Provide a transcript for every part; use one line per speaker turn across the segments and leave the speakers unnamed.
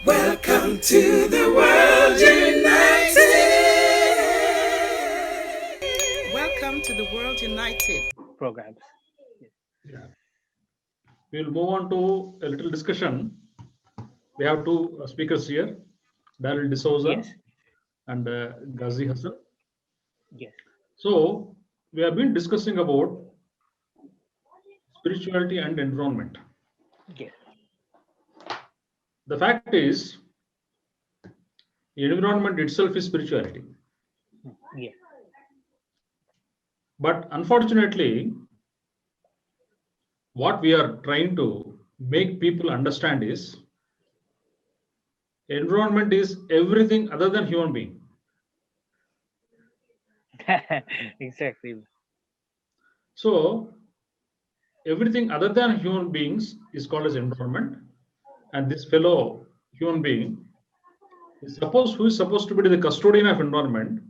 Welcome to the World United. Welcome to the World United
programs. Yes.
Yeah. We will move on to a little discussion. We have two speakers here, Daryl D'Souza
Yes.
and Ghazi Hassan.
Yes.
So, we have been discussing about spirituality and environment.
Yes.
The fact is, environment itself is spirituality.
Yes.
But unfortunately, what we are trying to make people understand is environment is everything other than human being.
Exactly.
So, everything other than human beings is called as environment, and this fellow human being who is supposed to be the custodian of environment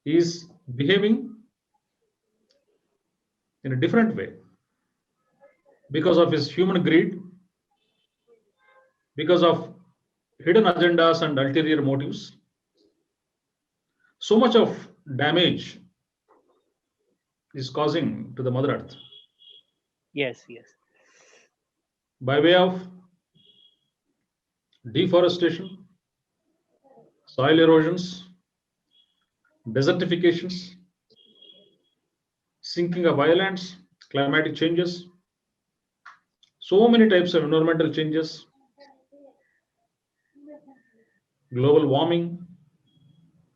is behaving in a different way because of his human greed, because of hidden agendas and ulterior motives. So much of damage is causing to the mother earth
Yes. Yes.
by way of deforestation, soil erosions, desertifications, sinking of islands, climatic changes, so many types of environmental changes, global warming,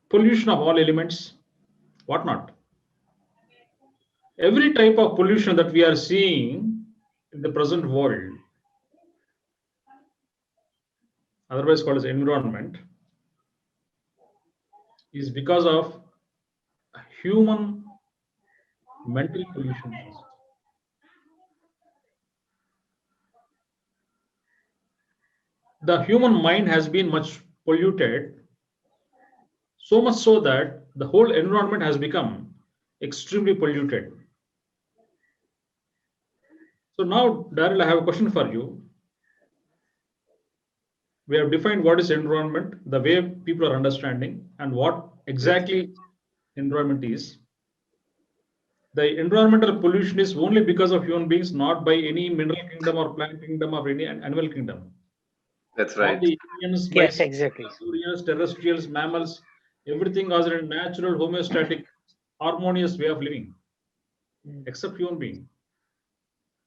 pollution of all elements, whatnot. Every type of pollution that we are seeing in the present world, otherwise called as environment, is because of human mental pollution. The human mind has been much polluted, so much so that the whole environment has become extremely polluted. So now, Daryl, I have a question for you. We have defined what is environment, the way people are understanding, and what
Yes.
exactly environment is. The environmental pollution is only because of human beings, not by any mineral kingdom or plant kingdom or any animal kingdom.
That's
All
right.
the aliens,
Yes.
bison,
Exactly.
Surians, terrestrials, mammals, everything has a natural, homeostatic, harmonious way of living, except human being.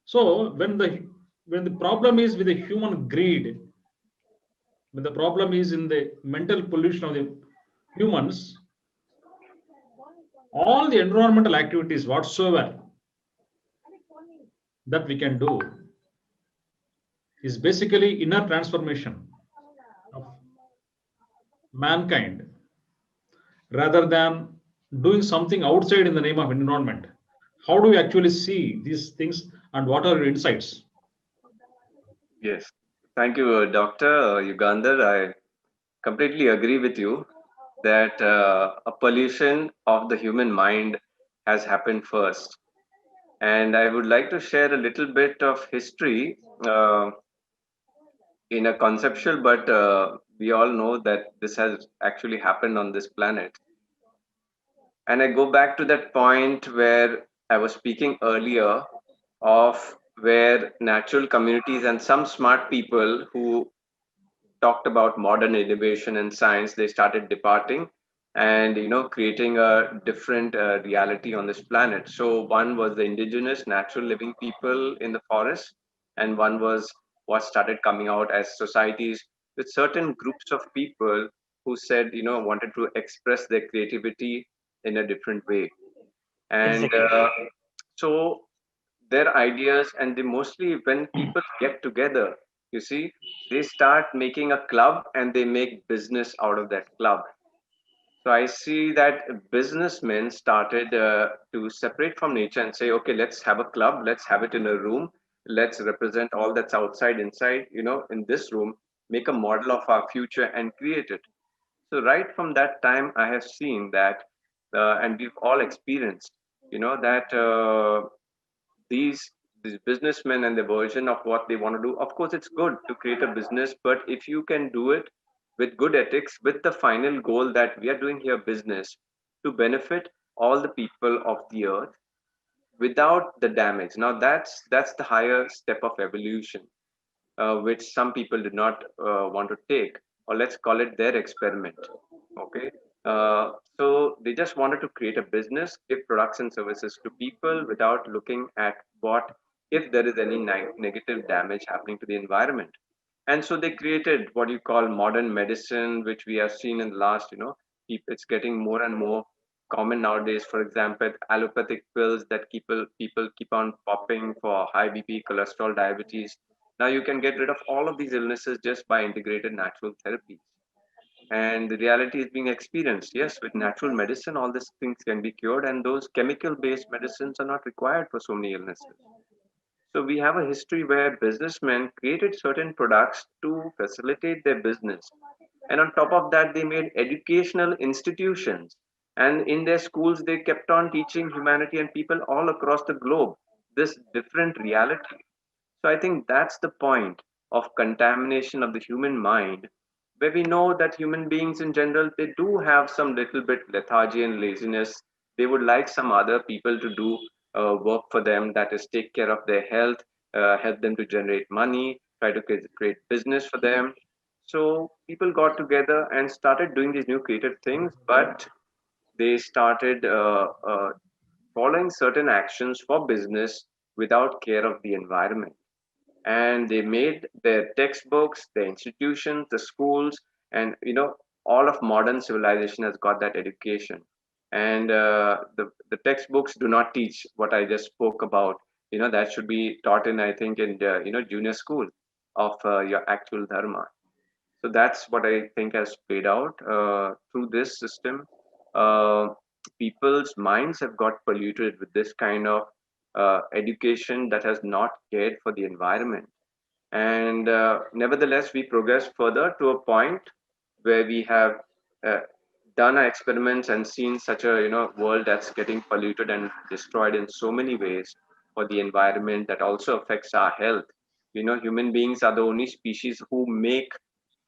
So when the problem is with the human greed, when the problem is in the mental pollution of the humans, all the environmental activities whatsoever that we can do is basically inner transformation of mankind rather than doing something outside in the name of environment. How do we actually see these things and what are your insights?
Yes. Thank you, Dr. Ugandar. I completely agree with you that a pollution of the human mind has happened first. And I would like to share a little bit of history in a conceptual, but we all know that this has actually happened on this planet. And I go back to that point where I was speaking earlier of where natural communities and some smart people who talked about modern innovation and science, they started departing and creating a different reality on this planet. So one was the indigenous natural living people in the forest, and one was what started coming out as societies with certain groups of people who said wanted to express their creativity in a different way. And
Exactly.
so their ideas, and they mostly, when people get together, you see, they start making a club and they make business out of that club. So I see that businessmen started to separate from nature and say, okay, let's have a club, let's have it in a room, let's represent all that's outside inside, in this room, make a model of our future and create it. So right from that time I have seen that, and we've all experienced, that these these businessmen and the version of what they want to do. Of course, it's good to create a business, but if you can do it with good ethics, with the final goal that we are doing here business to benefit all the people of the earth without the damage. Now that's the higher step of evolution, which some people did not want to take, or let's call it their experiment. Okay. So they just wanted to create a business, give products and services to people without looking at what if there is any negative damage happening to the environment. And so they created what you call modern medicine, which we have seen in the last, it's getting more and more common nowadays. For example, allopathic pills that people keep on popping for high BP, cholesterol, diabetes. Now you can get rid of all of these illnesses just by integrated natural therapies. And the reality is being experienced. Yes, with natural medicine, all these things can be cured, and those chemical-based medicines are not required for so many illnesses. So we have a history where businessmen created certain products to facilitate their business. And on top of that, they made educational institutions. And in their schools, they kept on teaching humanity and people all across the globe this different reality. So I think that's the point of contamination of the human mind, where we know that human beings in general, they do have some little bit lethargy and laziness. They would like some other people to do work for them, that is take care of their health, help them to generate money, try to create business for them. So people got together and started doing these new creative things, but they started following certain actions for business without care of the environment. And they made their textbooks, the institutions, the schools, and all of modern civilization has got that education. And the textbooks do not teach what I just spoke about. That should be taught in, I think, in the junior school of your actual dharma. So that's what I think has played out through this system. Uh, People's minds have got polluted with this kind of education that has not cared for the environment. And nevertheless, we progress further to a point where we have uh, done our experiments and seen such a world that's getting polluted and destroyed in so many ways for the environment that also affects our health. Human beings are the only species who make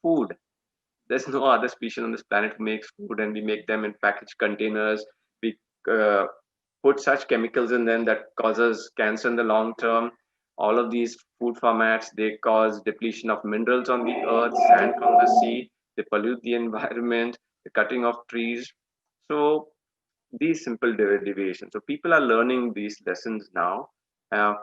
food. There's no other species on this planet who makes food, and we make them in packaged containers. We put such chemicals in them that causes cancer in the long term. All of these food formats, they cause depletion of minerals on the earth, sand from the sea, they pollute the environment, the cutting of trees. So these simple deviations. So people are learning these lessons now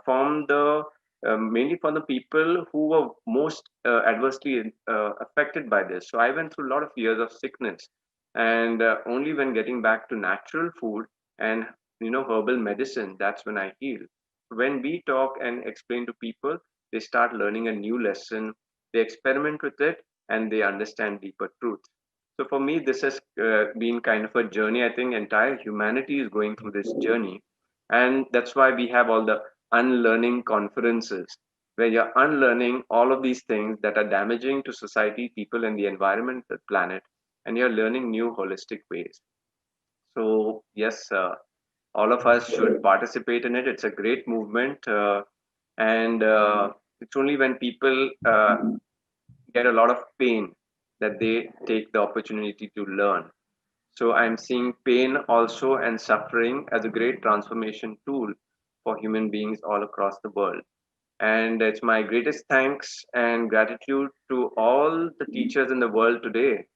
from the mainly from the people who were most adversely affected by this. So I went through a lot of years of sickness, and only when getting back to natural food and herbal medicine, that's when I healed. When we talk and explain to people, they start learning a new lesson. They experiment with it, and they understand deeper truth. So for me, this has been kind of a journey. I think entire humanity is going through this journey, and that's why we have all the unlearning conferences, where you're unlearning all of these things that are damaging to society, people, and the environment, the planet, and you're learning new holistic ways. So yes, all of us should participate in it. It's a great movement, and it's only when people get a lot of pain that they take the opportunity to learn. So I'm seeing pain also and suffering as a great transformation tool for human beings all across the world. And it's my greatest thanks and gratitude to all the teachers in the world today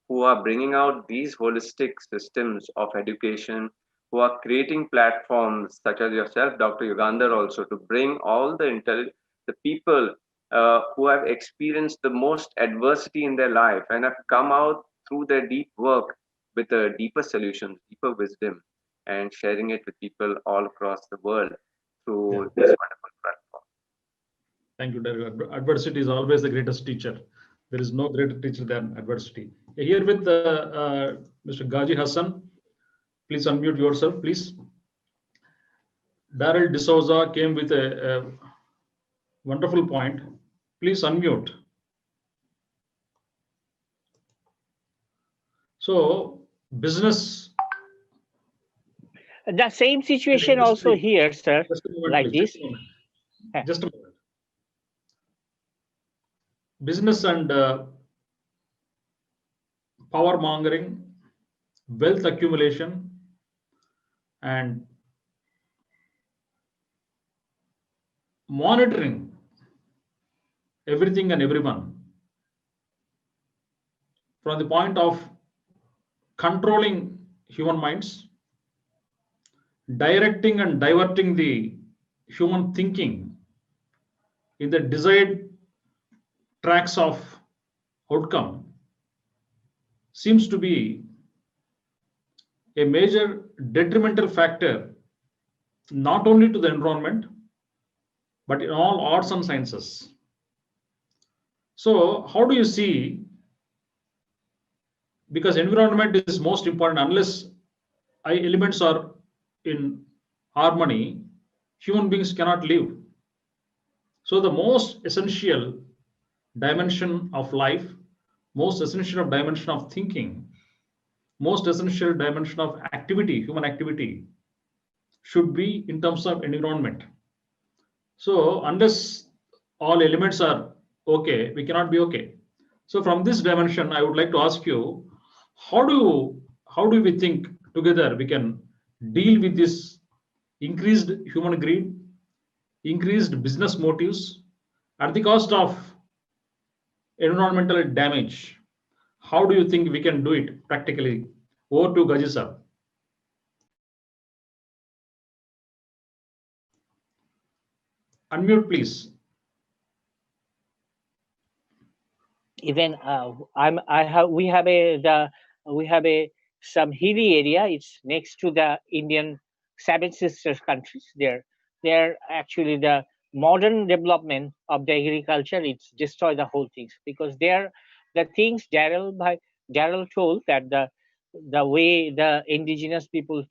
who are bringing out these holistic systems of education, who are creating platforms such as yourself, Dr. Yugandhar, also to bring all the people who have experienced the most adversity in their life and have come out through their deep work with a deeper solutions, deeper wisdom, and sharing it with people all across the world through this wonderful platform.
Thank you, Derek. Adversity is always the greatest teacher. There is no greater teacher than adversity. Here with Mr. Gaji Hassan. Please unmute yourself, please. Daryl D'Souza came with a wonderful point. Please unmute. So, business.
The same situation also here, sir,
Just a moment,
like
please,
this.
Just a moment. Business and power mongering, wealth accumulation, and monitoring everything and everyone from the point of controlling human minds, directing and diverting the human thinking in the desired tracks of outcome seems to be a major detrimental factor not only to the environment but in all arts and sciences. So how do you see, because environment is most important, unless elements are in harmony, human beings cannot live. So the most essential dimension of life, most essential dimension of thinking, most essential dimension of activity, human activity, should be in terms of environment. So unless all elements are okay, we cannot be okay. So from this dimension, I would like to ask you, how do we think together we can deal with this increased human greed, increased business motives at the cost of environmental damage? How do you think we can do it practically? Over to Gaji sir. Unmute, please.
Even we have a some hilly area. It's next to the Indian Seven Sisters countries. They're actually the modern development of the agriculture. It's destroy the whole things, because they're the things Daryl told that the way the indigenous people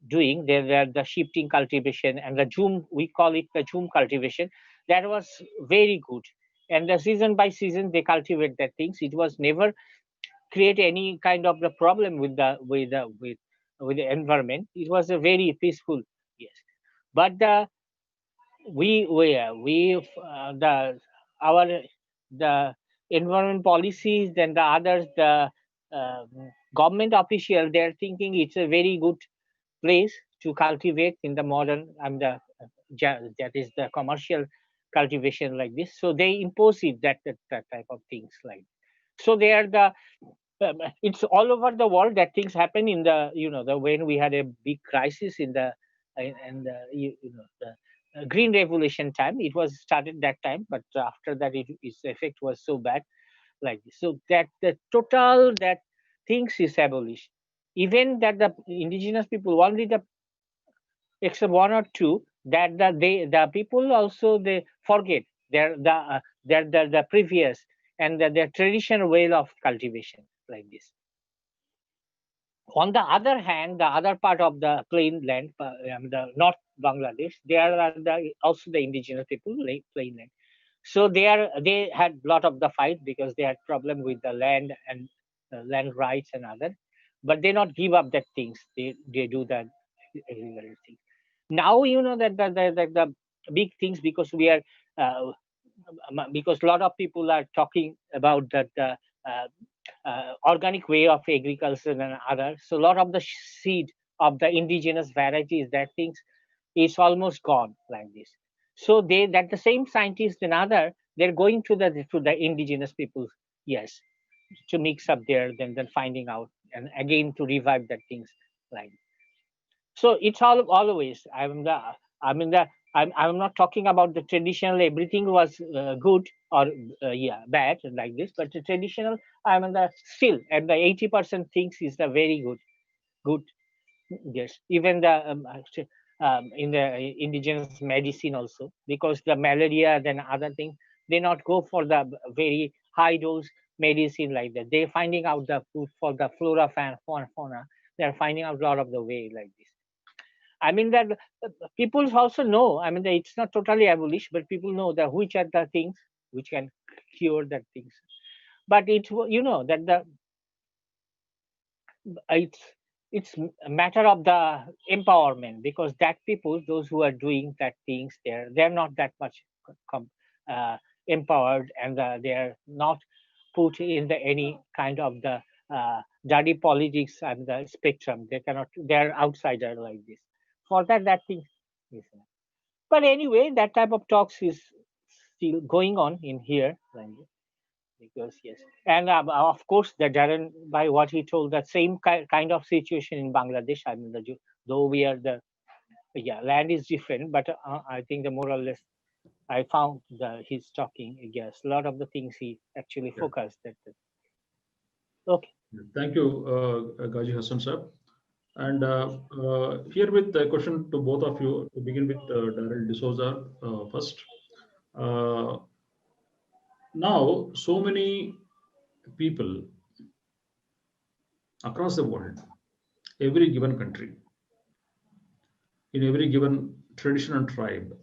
doing they're the shifting cultivation and the zoom, we call it the zoom cultivation, that was very good. And the season by season they cultivate that things. It was never create any kind of the problem with the environment. It was a very peaceful, yes. But the environment policies and the others, the uh, government official, they're thinking it's a very good place to cultivate in the modern and that is the commercial cultivation like this. So they impose it that type of things like. So they are the it's all over the world that things happen in the the when we had a big crisis in the the green revolution time. It was started that time, but after that its effect was so bad like this. So that the total that things is abolished. Even that the indigenous people only the except one or two that the people also they forget their previous and their traditional way of cultivation like this. On the other hand, the other part of the plain land, the North Bangladesh, they are also the indigenous people, plain land. So they had a lot of the fight because they had problem with the land and land rights and other, but they not give up that things. They do that thing. Now that the big things, because we are because a lot of people are talking about that organic way of agriculture and other. So a lot of the seed of the indigenous varieties that things is almost gone like this. So they that the same scientists and other they're going to the indigenous people, yes, to mix up there, then finding out and again to revive that things like. So it's always I'm not talking about the traditional everything was good or yeah bad like this, but the traditional still at the 80% things is the very good. Yes, even the in the indigenous medicine also, because the malaria then other thing they not go for the very high dose medicine like that. They're finding out the food for the flora fauna. They're finding out a lot of the way like this. I mean that people also know. I mean that it's not totally abolished, but people know that which are the things which can cure that things. But it's that it's it's a matter of the empowerment, because that people those who are doing that things they're not that much empowered, and they are not put in the any kind of the dirty politics and the spectrum. They cannot. They are outsider like this. For that thing is. But anyway, that type of talks is still going on in here, because yes, and of course, the Darren, by what he told, that same kind of situation in Bangladesh. I mean, though we are the land is different, but I think the more or less I found he's talking. Yes, a lot of the things he actually focused. Okay.
Thank you, Gaji Hassan sir. And here with the question to both of you, to begin with Daryl D'Souza first. Now, so many people across the world, every given country, in every given tradition and tribe,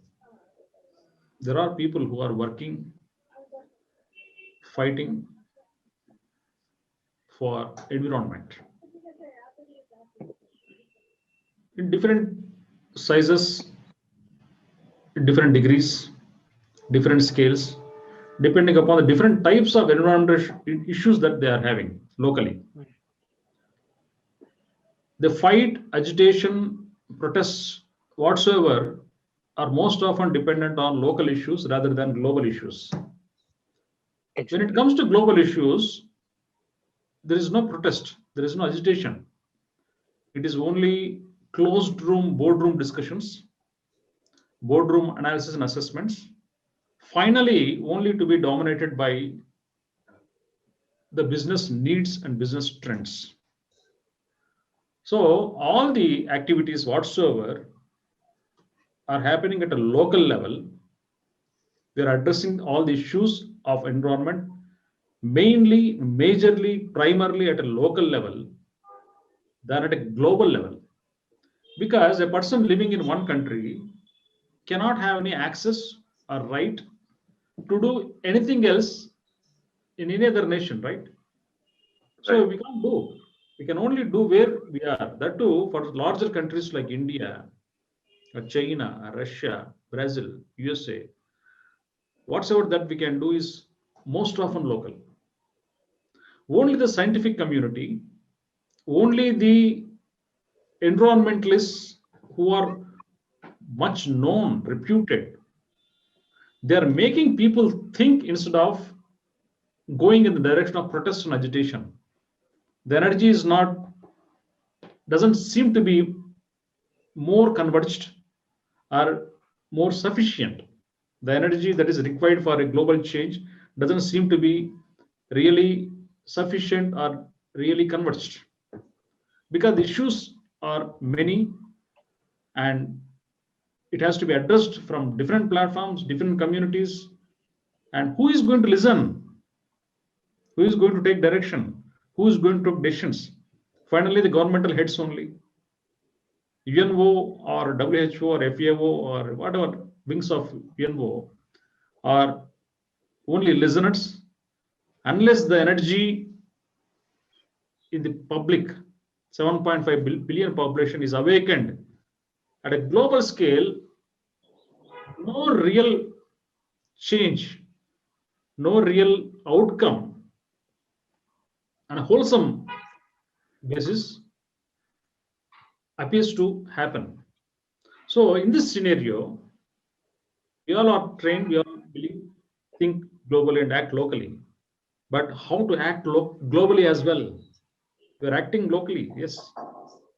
there are people who are working, fighting for environment in different sizes, in different degrees, different scales, depending upon the different types of environmental issues that they are having locally. The fight, agitation, protests, whatsoever, are most often dependent on local issues rather than global issues. When it comes to global issues, there is no protest, there is no agitation. It is only closed room, boardroom discussions, boardroom analysis and assessments, finally only to be dominated by the business needs and business trends. So all the activities whatsoever are happening at a local level. We are addressing all the issues of environment, mainly, majorly, primarily at a local level than at a global level. Because a person living in one country cannot have any access or right to do anything else in any other nation, right? So we can't do. We can only do where we are. That too, for larger countries like India, China, Russia, Brazil, USA, whatsoever that we can do is most often local. Only the scientific community, only the environmentalists who are much known, reputed, they are making people think instead of going in the direction of protest and agitation. The energy is not, doesn't seem to be more converged or more sufficient. The energy that is required for a global change doesn't seem to be really sufficient or really converged, because the issues are many and it has to be addressed from different platforms, different communities. And who is going to listen? Who is going to take direction? Who is going to take decisions? Finally, the governmental heads only. UNO or WHO or FAO or whatever wings of UNO are only listeners. Unless the energy in the public 7.5 billion population is awakened at a global scale, no real change, no real outcome on a wholesome basis appears to happen. So in this scenario, we all are trained, we all believe, think globally and act locally. But how to act globally as well? We're acting locally, yes.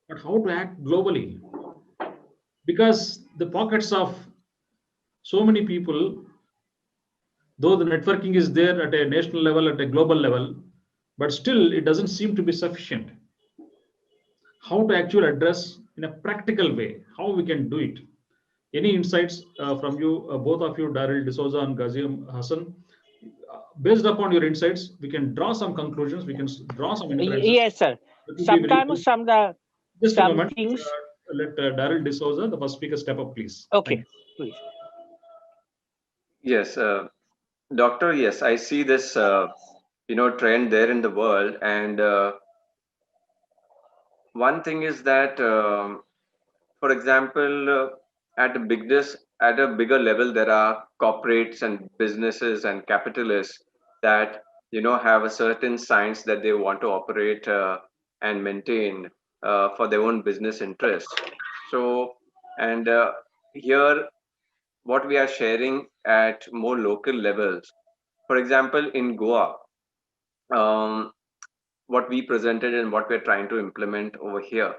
But how to act globally? Because the pockets of so many people, though the networking is there at a national level, at a global level, but still it doesn't seem to be sufficient. How to actually address in a practical way, how we can do it? Any insights from you, both of you, Daryl D'Souza and Gazi Hassan? Based upon your insights, we can draw some conclusions, we can draw some inferences.
Yes, sir. Sometimes some things.
Let Daryl D'Souza, the first speaker, step up, please.
Okay, please.
Yes, Doctor. Yes, I see this, trend there in the world, and one thing is that, for example, at the at a bigger level, there are corporates and businesses and capitalists that have a certain science that they want to operate and maintain for their own business interests. So, and here, what we are sharing at more local levels. For example, in Goa, um, what we presented and what we're trying to implement over here,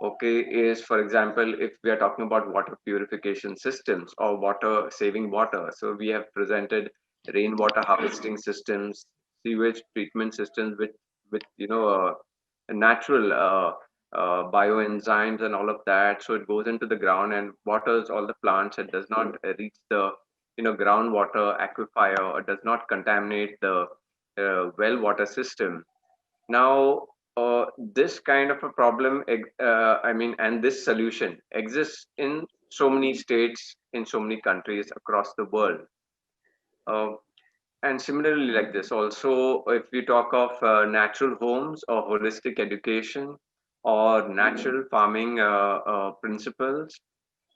okay, is, for example, if we are talking about water purification systems or water saving water, so we have presented rainwater harvesting systems, sewage treatment systems with a natural bioenzymes and all of that, so it goes into the ground and waters all the plants. It does not reach the groundwater aquifer, or does not contaminate the well water system. Now, this kind of a problem, and this solution exists in so many states, in so many countries across the world. Uh, and similarly, like this, also, if we talk of natural homes or holistic education or natural farming principles,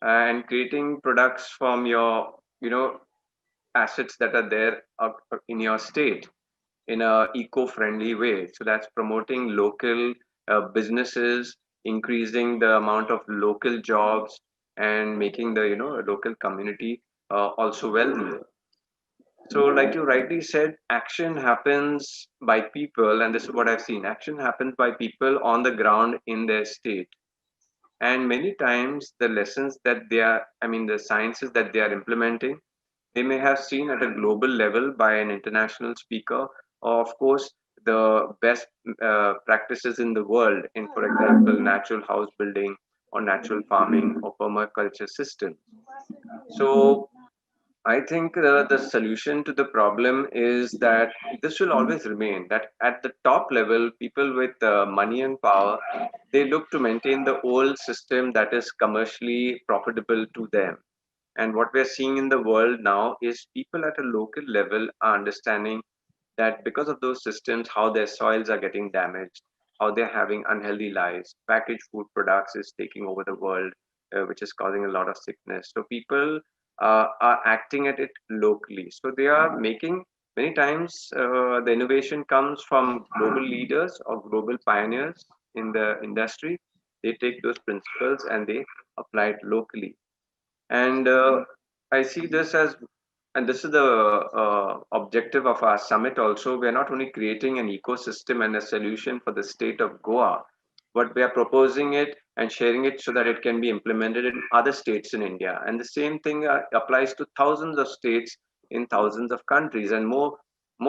and creating products from your, assets that are there in your state in a eco-friendly way. So that's promoting local businesses, increasing the amount of local jobs, and making the local community also wealthy. So, like you rightly said, action happens by people, and this is what I've seen. Action happens by people on the ground in their state, and many times the lessons that they are, the sciences that they are implementing, they may have seen at a global level by an international speaker, or of course the best practices in the world in, for example, natural house building or natural farming or permaculture systems. So I think the solution to the problem is that this will always remain that at the top level, people with money and power, they look to maintain the old system that is commercially profitable to them. And what we're seeing in the world now is people at a local level are understanding that because of those systems, how their soils are getting damaged, how they're having unhealthy lives, packaged food products is taking over the world, which is causing a lot of sickness. So people are acting at it locally. So they are making, many times the innovation comes from global leaders or global pioneers in the industry. They take those principles and they apply it locally. And I see this as, and this is the objective of our summit also. We're not only creating an ecosystem and a solution for the state of Goa, but we are proposing it and sharing it so that it can be implemented in other states in India. And the same thing applies to thousands of states in thousands of countries, and more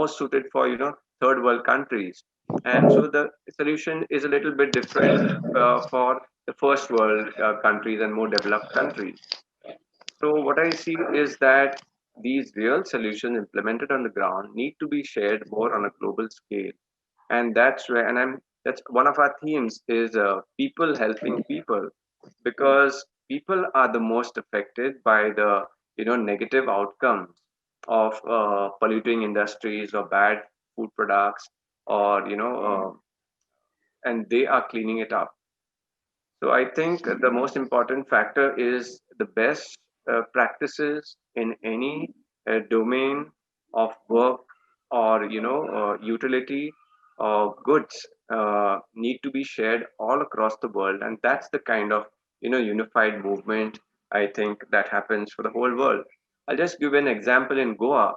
suited for, third world countries. And so the solution is a little bit different for the first world countries and more developed countries. So what I see is that these real solutions implemented on the ground need to be shared more on a global scale, and that's where, and that's one of our themes is people helping people, because people are the most affected by the negative outcomes of polluting industries or bad food products, or and they are cleaning it up. So I think the most important factor is the best practices in any domain of work or utility or goods need to be shared all across the world, and that's the kind of unified movement I think that happens for the whole world. I'll just give an example in Goa.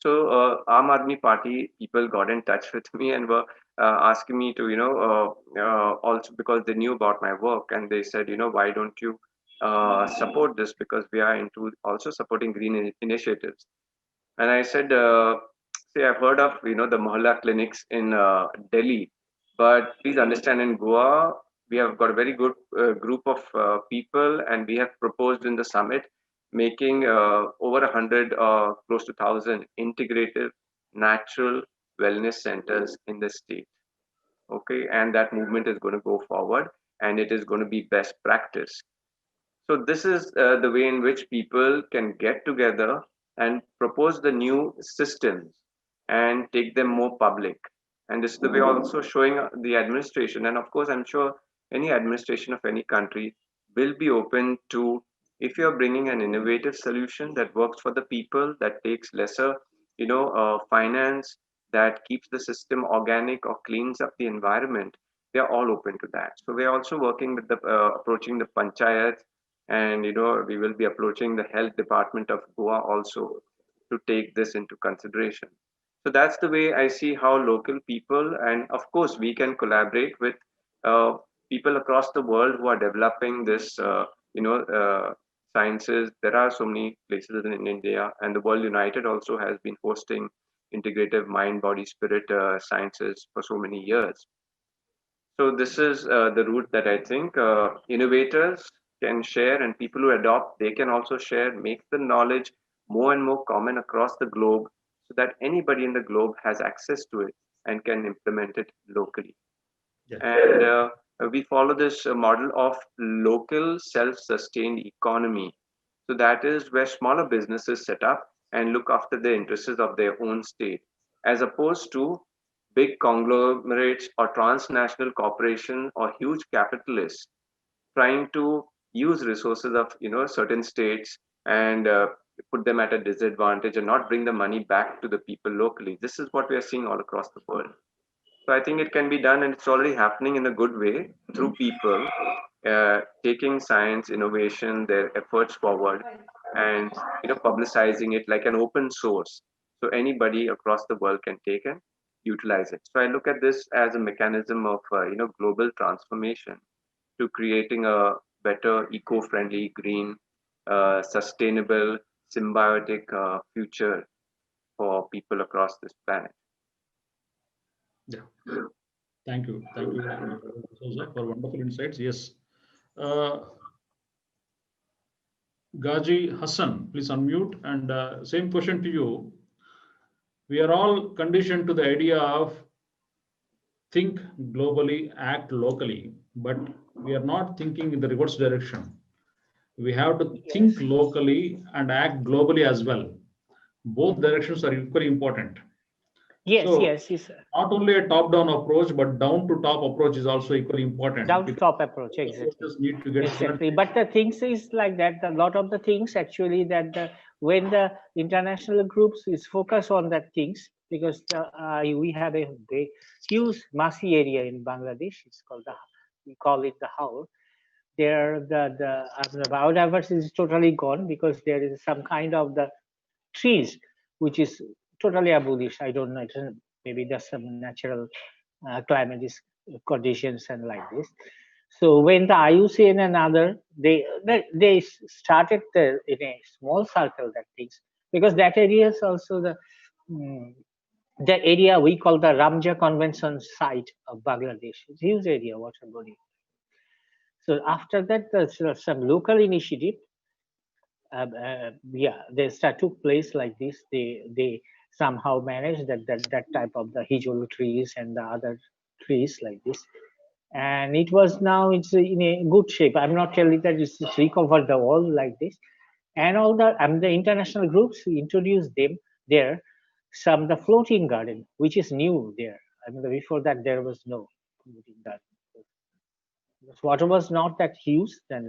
So Aam Aadmi Party people got in touch with me and were asking me to, also because they knew about my work, and they said, why don't you support this, because we are into also supporting green initiatives. And I said, see, I've heard of, the Mohalla clinics in Delhi, but please understand, in Goa, we have got a very good group of people, and we have proposed in the summit making over 100, close to 1,000 integrative natural wellness centers in the state. Okay, and that movement is going to go forward, and it is going to be best practice. So this is the way in which people can get together and propose the new systems and take them more public. And this is the way also showing the administration. And of course, I'm sure any administration of any country will be open to If you're bringing an innovative solution that works for the people, that takes lesser, finance, that keeps the system organic or cleans up the environment, they're all open to that. So we're also working with the approaching the panchayat, and we will be approaching the health department of Goa also to take this into consideration. So that's the way I see how local people, and of course we can collaborate with uh, people across the world who are developing this sciences. There are so many places in India, and the World United also has been hosting integrative mind body spirit sciences for so many years. So this is the route that I think innovators can share, and people who adopt, they can also share, make the knowledge more and more common across the globe, so that anybody in the globe has access to it and can implement it locally.
Yeah.
And we follow this model of local self-sustained economy. So that is where smaller businesses set up and look after the interests of their own state, as opposed to big conglomerates or transnational corporations or huge capitalists trying to use resources of certain states and put them at a disadvantage and not bring the money back to the people locally. This is what we are seeing all across the world. So I think it can be done, and it's already happening in a good way through people taking science, innovation, their efforts forward, and publicizing it like an open source, so anybody across the world can take and utilize it. So I look at this as a mechanism of global transformation to creating a better, eco-friendly, green, sustainable, symbiotic future for people across this planet.
Yeah. Thank you. Thank you, D'Souza, for wonderful insights. Yes. Uh, Gaji Hassan, please unmute. And same question to you. We are all conditioned to the idea of think globally, act locally, but we are not thinking in the reverse direction. We have to think
Yes.
locally and act globally as well. Both directions are equally important.
Yes,
So
yes, yes.
not only a top-down approach, but down-to-top approach is also equally important.
Down to top approach, exactly.
Approaches need to get
Exactly.
synergy.
But the things is like that, a lot of the things actually that when the international groups is focus on that things, because we have a big, huge massy area in Bangladesh. It's called we call it the Haur. There, the biodiversity is totally gone because there is some kind of the trees which is totally abolished. I don't know. Maybe there's some natural climate conditions and like this. So when the IUCN and other they started in a small circle that things, because that area is also mm, the area we call the Ramja Convention site of Bangladesh. It's a huge area, water body. So after that, there's some local initiative. Yeah, they took place like this. They somehow managed that type of the hijol trees and the other trees like this, and it was now it's in a good shape. I'm not telling that it's recovered the all like this, and all the international groups introduced them there. Some the floating garden, which is new there. I mean, before that there was no floating garden. Because water was not that huge then.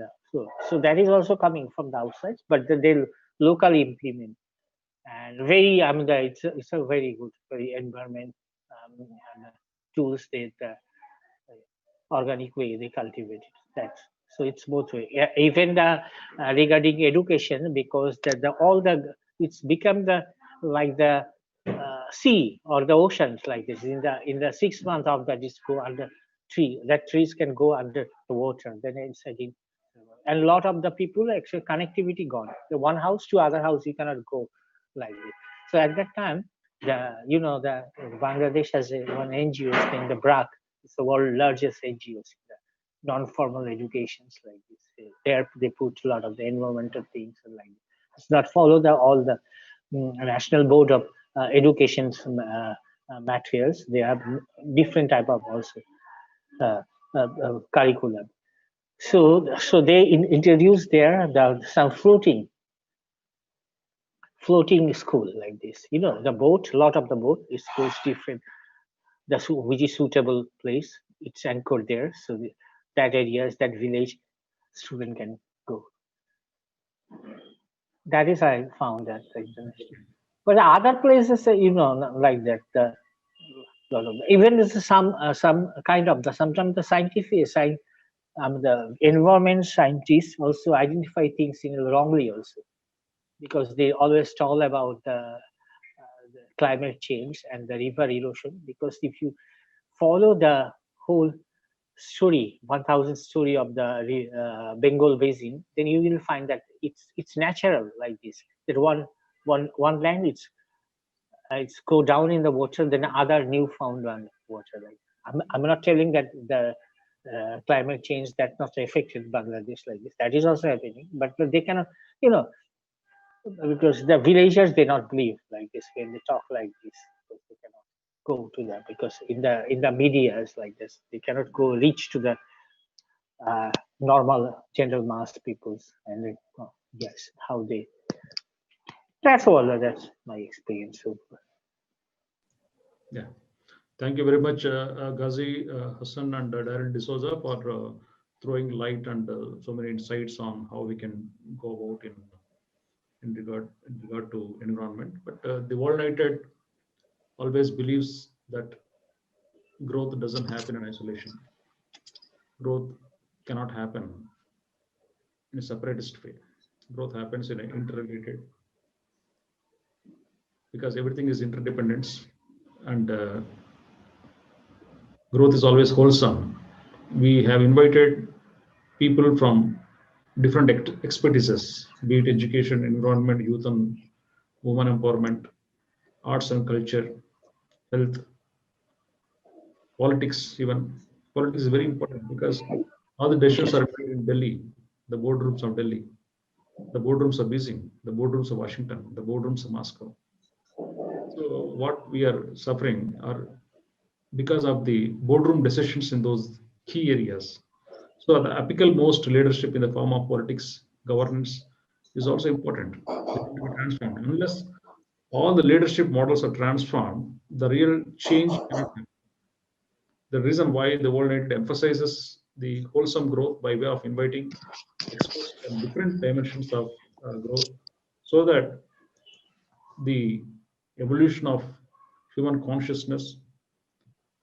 So that is also coming from the outside, but they locally implement and very. I mean, it's a very good, very environment and, tools that organic way they cultivate it. That's so it's both way. Even the regarding education, because the all the it's become the like the sea or the oceans like this in the 6 months of that is go under tree that trees can go under the water then inside in, and a lot of the people actually connectivity gone the one house to other house you cannot go like this. So at that time the Bangladesh has one NGO named the BRAC. It's the world's largest NGOs in the non-formal educations like this. There they put a lot of the environmental things and like this. It's not follow all the national board of education materials. They have different type of also uh, curriculum. So they introduced there some floating school like this. The boat, a lot of the boat is goes different. Which is suitable place. It's anchored there, so that areas, that village, student can go. That is, I found that but the other places, like that, even this is some kind of sometimes the scientific science, the environment scientists also identify things in wrongly also, because they always talk about the climate change and the river erosion. Because if you follow the whole story, 1,000 story of the Bengal basin, then you will find that it's natural like this. That one land it's go down in the water, then other new found one water. Like I'm not telling that the climate change that's not affected Bangladesh like this. That is also happening, but they cannot, you know, because the villagers they not believe like this when they talk like this, because they cannot go to that, because in the media is like this, they cannot go reach to the normal general mass peoples, and yes, how they, that's all, that's my experience so far.
Yeah. Thank you very much, Ghazi Hassan and Darren D'Souza, for throwing light and so many insights on how we can go about in regard to environment. But the World United always believes that growth doesn't happen in isolation. Growth cannot happen in a separatist way. Growth happens in an interrelated, because everything is interdependence, and growth is always wholesome. We have invited people from different expertises, be it education, environment, youth and women empowerment, arts and culture, health, politics. Even politics is very important, because all the decisions are made in Delhi, the boardrooms of Delhi, the boardrooms of Beijing, the boardrooms of Washington, the boardrooms of Moscow. So what we are suffering are because of the boardroom decisions in those key areas. So the apical most leadership in the form of politics, governance is also important. They need to be transformed. Unless all the leadership models are transformed, the real change cannot happen. The reason why the World United emphasizes the wholesome growth by way of inviting experts from different dimensions of growth, so that the evolution of human consciousness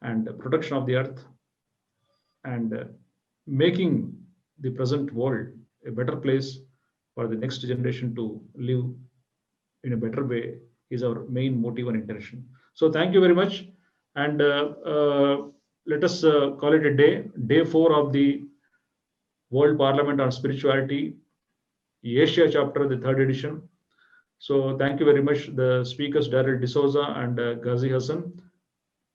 and protection of the earth, and making the present world a better place for the next generation to live in a better way is our main motive and intention. So thank you very much, and let us call it a day 4 of the World Parliament on Spirituality, Asia chapter, the 3rd edition. So thank you very much, the speakers Darren D'Souza and Ghazi Hassan.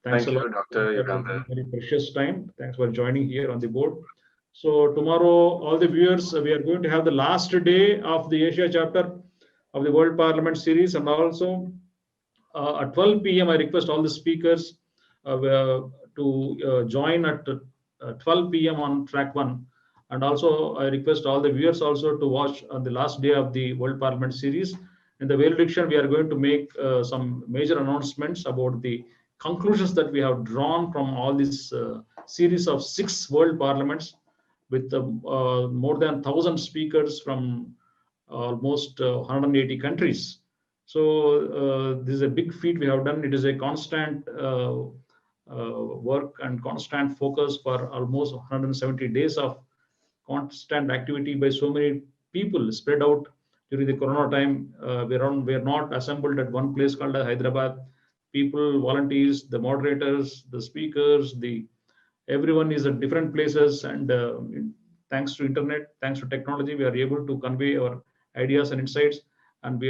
Thanks
Thank
a lot.
you, Dr. Yugandhar.
Very precious time. Thanks for joining here on the board. So tomorrow, all the viewers, we are going to have the last day of the Asia chapter of the World Parliament series, and also at 12 p.m. I request all the speakers to join at 12 p.m. on track 1, and also I request all the viewers also to watch on the last day of the World Parliament series. In the valediction, we are going to make some major announcements about the conclusions that we have drawn from all this series of 6 world parliaments, with more than 1,000 speakers from almost 180 countries. So this is a big feat we have done. It is a constant work and constant focus for almost 170 days of constant activity by so many people spread out during the corona time. We are not assembled at one place called Hyderabad. People, volunteers, the moderators, the speakers, everyone is at different places, and thanks to internet, thanks to technology, we are able to convey our ideas and insights, and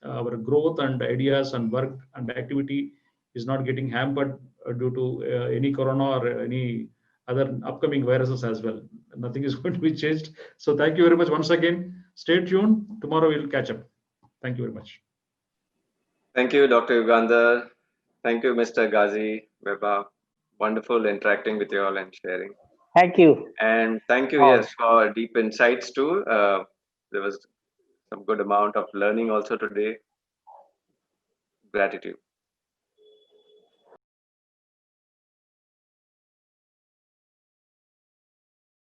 our growth and ideas and work and activity is not getting hampered due to any corona or any other upcoming viruses as well. Nothing is going to be changed. So thank you very much once again. Stay tuned. Tomorrow we'll catch up. Thank you very much.
Thank you, Dr. Yugandhar. Thank you, Mr. Ghazi Weba. Wonderful interacting with you all and sharing.
Thank you.
And thank you, yes, for deep insights too. There was some good amount of learning also today. Gratitude.